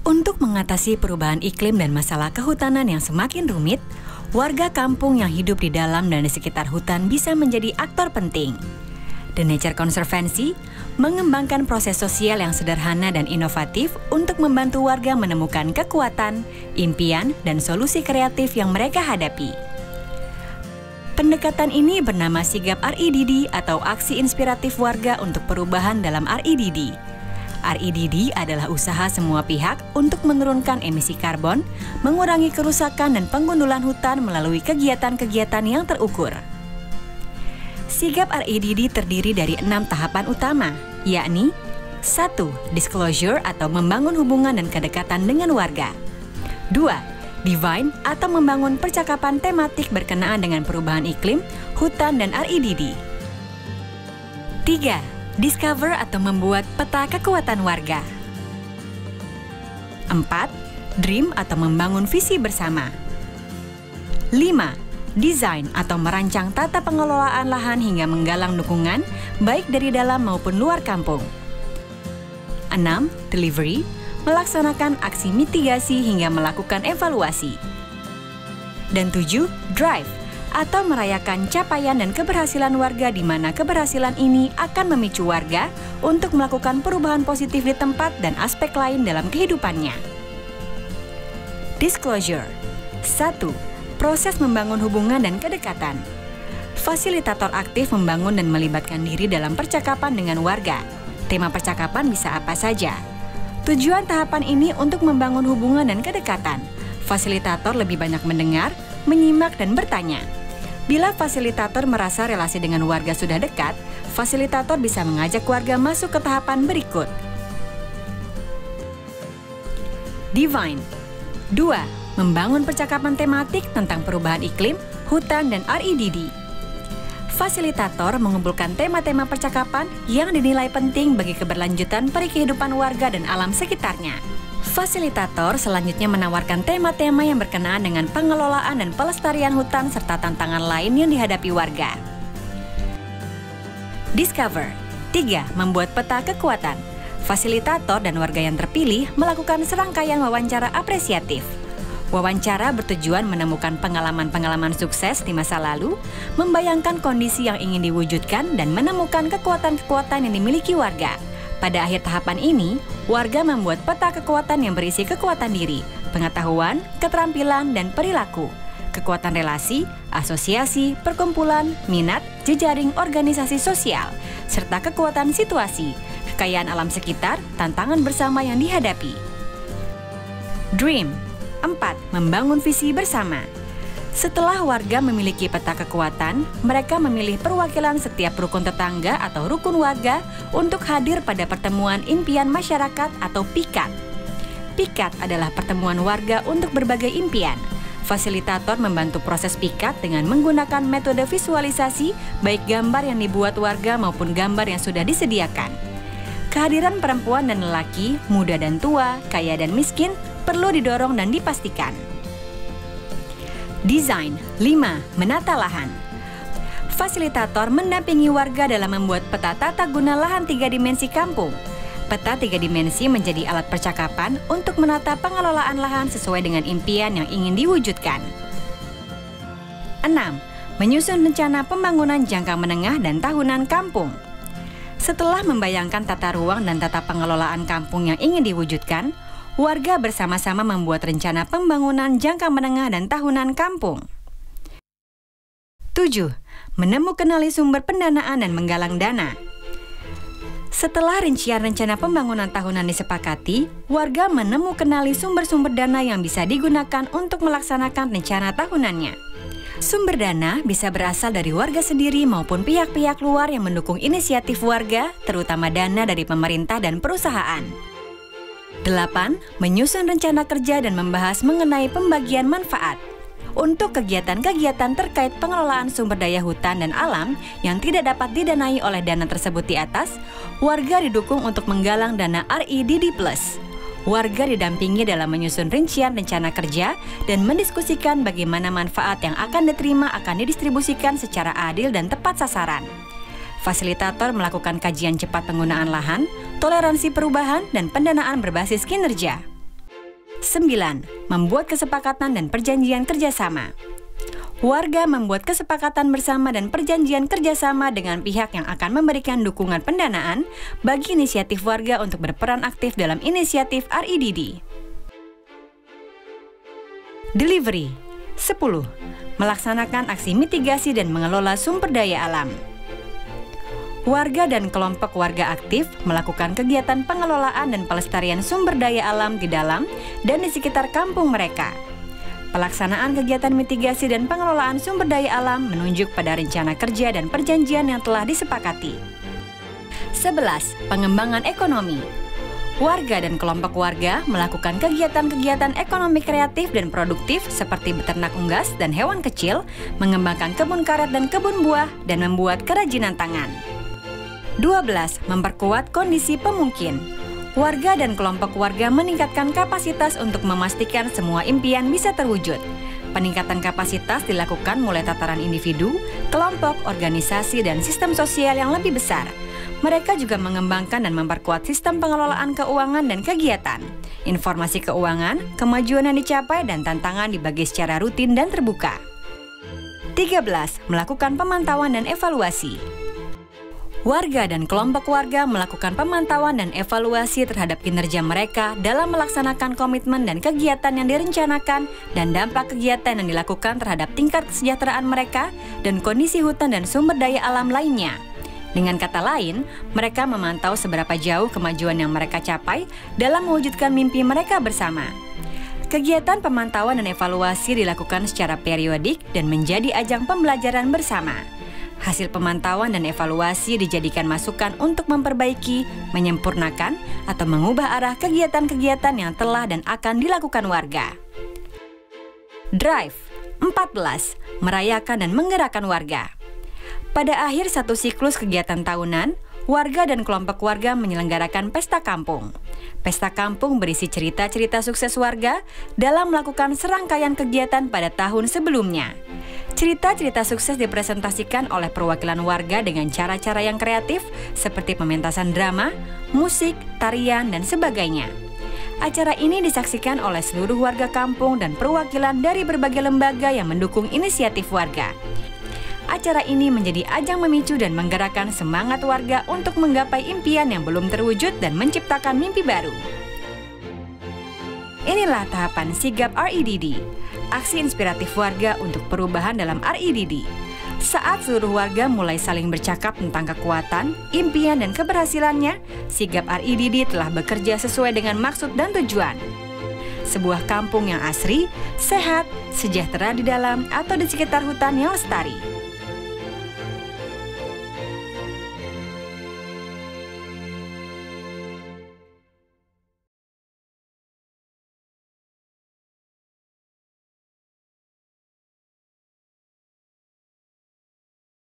Untuk mengatasi perubahan iklim dan masalah kehutanan yang semakin rumit, warga kampung yang hidup di dalam dan di sekitar hutan bisa menjadi aktor penting. The Nature Conservancy mengembangkan proses sosial yang sederhana dan inovatif untuk membantu warga menemukan kekuatan, impian, dan solusi kreatif yang mereka hadapi. Pendekatan ini bernama Sigap REDD atau Aksi Inspiratif Warga untuk Perubahan dalam REDD. REDD adalah usaha semua pihak untuk menurunkan emisi karbon, mengurangi kerusakan dan penggundulan hutan melalui kegiatan-kegiatan yang terukur. Sigap REDD terdiri dari 6 tahapan utama, yakni 1. Disclosure atau membangun hubungan dan kedekatan dengan warga. 2. Divine atau membangun percakapan tematik berkenaan dengan perubahan iklim, hutan, dan REDD. 3. Discover atau membuat peta kekuatan warga. 4. Dream atau membangun visi bersama. 5. Design atau merancang tata pengelolaan lahan hingga menggalang dukungan baik dari dalam maupun luar kampung. 6. Delivery, melaksanakan aksi mitigasi hingga melakukan evaluasi. Dan 7. Drive, atau merayakan capaian dan keberhasilan warga di mana keberhasilan ini akan memicu warga untuk melakukan perubahan positif di tempat dan aspek lain dalam kehidupannya. Disclosure. 1. Proses membangun hubungan dan kedekatan. Fasilitator aktif membangun dan melibatkan diri dalam percakapan dengan warga. Tema percakapan bisa apa saja. Tujuan tahapan ini untuk membangun hubungan dan kedekatan. Fasilitator lebih banyak mendengar, menyimak, dan bertanya. Bila fasilitator merasa relasi dengan warga sudah dekat, fasilitator bisa mengajak warga masuk ke tahapan berikut. Divine. 2. Membangun percakapan tematik tentang perubahan iklim, hutan, dan REDD. Fasilitator mengumpulkan tema-tema percakapan yang dinilai penting bagi keberlanjutan kehidupan warga dan alam sekitarnya. Fasilitator selanjutnya menawarkan tema-tema yang berkenaan dengan pengelolaan dan pelestarian hutan serta tantangan lain yang dihadapi warga. Discover. 3. Membuat peta kekuatan. Fasilitator dan warga yang terpilih melakukan serangkaian wawancara apresiatif. Wawancara bertujuan menemukan pengalaman-pengalaman sukses di masa lalu, membayangkan kondisi yang ingin diwujudkan, dan menemukan kekuatan-kekuatan yang dimiliki warga. Pada akhir tahapan ini, warga membuat peta kekuatan yang berisi kekuatan diri, pengetahuan, keterampilan, dan perilaku, kekuatan relasi, asosiasi, perkumpulan, minat, jejaring organisasi sosial, serta kekuatan situasi, kekayaan alam sekitar, tantangan bersama yang dihadapi. Dream. 4. Membangun visi bersama. Setelah warga memiliki peta kekuatan, mereka memilih perwakilan setiap rukun tetangga atau rukun warga untuk hadir pada pertemuan impian masyarakat atau PIKAT. PIKAT adalah pertemuan warga untuk berbagai impian. Fasilitator membantu proses PIKAT dengan menggunakan metode visualisasi, baik gambar yang dibuat warga maupun gambar yang sudah disediakan. Kehadiran perempuan dan lelaki, muda dan tua, kaya dan miskin, perlu didorong dan dipastikan. Desain. 5. Menata lahan. Fasilitator mendampingi warga dalam membuat peta tata guna lahan 3 dimensi kampung. Peta 3 dimensi menjadi alat percakapan untuk menata pengelolaan lahan sesuai dengan impian yang ingin diwujudkan. 6. Menyusun rencana pembangunan jangka menengah dan tahunan kampung. Setelah membayangkan tata ruang dan tata pengelolaan kampung yang ingin diwujudkan, warga bersama-sama membuat rencana pembangunan jangka menengah dan tahunan kampung. 7. Menemukan sumber pendanaan dan menggalang dana. Setelah rincian rencana pembangunan tahunan disepakati, warga menemukan sumber-sumber dana yang bisa digunakan untuk melaksanakan rencana tahunannya. Sumber dana bisa berasal dari warga sendiri maupun pihak-pihak luar yang mendukung inisiatif warga, terutama dana dari pemerintah dan perusahaan. 8. Menyusun rencana kerja dan membahas mengenai pembagian manfaat. Untuk kegiatan-kegiatan terkait pengelolaan sumber daya hutan dan alam yang tidak dapat didanai oleh dana tersebut di atas, warga didukung untuk menggalang dana REDD+. Warga didampingi dalam menyusun rincian rencana kerja dan mendiskusikan bagaimana manfaat yang akan diterima akan didistribusikan secara adil dan tepat sasaran. Fasilitator melakukan kajian cepat penggunaan lahan, toleransi perubahan, dan pendanaan berbasis kinerja. 9. Membuat kesepakatan dan perjanjian kerjasama. Warga membuat kesepakatan bersama dan perjanjian kerjasama dengan pihak yang akan memberikan dukungan pendanaan bagi inisiatif warga untuk berperan aktif dalam inisiatif REDD. Delivery. 10. Melaksanakan aksi mitigasi dan mengelola sumber daya alam. Warga dan kelompok warga aktif melakukan kegiatan pengelolaan dan pelestarian sumber daya alam di dalam dan di sekitar kampung mereka. Pelaksanaan kegiatan mitigasi dan pengelolaan sumber daya alam menunjuk pada rencana kerja dan perjanjian yang telah disepakati. 11. Pengembangan ekonomi. Warga dan kelompok warga melakukan kegiatan-kegiatan ekonomi kreatif dan produktif seperti beternak unggas dan hewan kecil, mengembangkan kebun karet dan kebun buah, dan membuat kerajinan tangan. 12. Memperkuat kondisi pemungkin. Warga dan kelompok warga meningkatkan kapasitas untuk memastikan semua impian bisa terwujud. Peningkatan kapasitas dilakukan mulai tataran individu, kelompok, organisasi, dan sistem sosial yang lebih besar. Mereka juga mengembangkan dan memperkuat sistem pengelolaan keuangan dan kegiatan. Informasi keuangan, kemajuan yang dicapai, dan tantangan dibagi secara rutin dan terbuka. 13. Melakukan pemantauan dan evaluasi. Warga dan kelompok warga melakukan pemantauan dan evaluasi terhadap kinerja mereka dalam melaksanakan komitmen dan kegiatan yang direncanakan dan dampak kegiatan yang dilakukan terhadap tingkat kesejahteraan mereka dan kondisi hutan dan sumber daya alam lainnya. Dengan kata lain, mereka memantau seberapa jauh kemajuan yang mereka capai dalam mewujudkan mimpi mereka bersama. Kegiatan pemantauan dan evaluasi dilakukan secara periodik dan menjadi ajang pembelajaran bersama. Hasil pemantauan dan evaluasi dijadikan masukan untuk memperbaiki, menyempurnakan, atau mengubah arah kegiatan-kegiatan yang telah dan akan dilakukan warga. Drive. 14. Merayakan dan menggerakkan warga. Pada akhir satu siklus kegiatan tahunan, warga dan kelompok warga menyelenggarakan pesta kampung. Pesta kampung berisi cerita-cerita sukses warga dalam melakukan serangkaian kegiatan pada tahun sebelumnya. Cerita-cerita sukses dipresentasikan oleh perwakilan warga dengan cara-cara yang kreatif seperti pementasan drama, musik, tarian, dan sebagainya. Acara ini disaksikan oleh seluruh warga kampung dan perwakilan dari berbagai lembaga yang mendukung inisiatif warga. Acara ini menjadi ajang memicu dan menggerakkan semangat warga untuk menggapai impian yang belum terwujud dan menciptakan mimpi baru. Inilah tahapan sigap REDD, aksi inspiratif warga untuk perubahan dalam REDD. Saat seluruh warga mulai saling bercakap tentang kekuatan, impian, dan keberhasilannya, sigap REDD telah bekerja sesuai dengan maksud dan tujuan. Sebuah kampung yang asri, sehat, sejahtera di dalam atau di sekitar hutan yang lestari.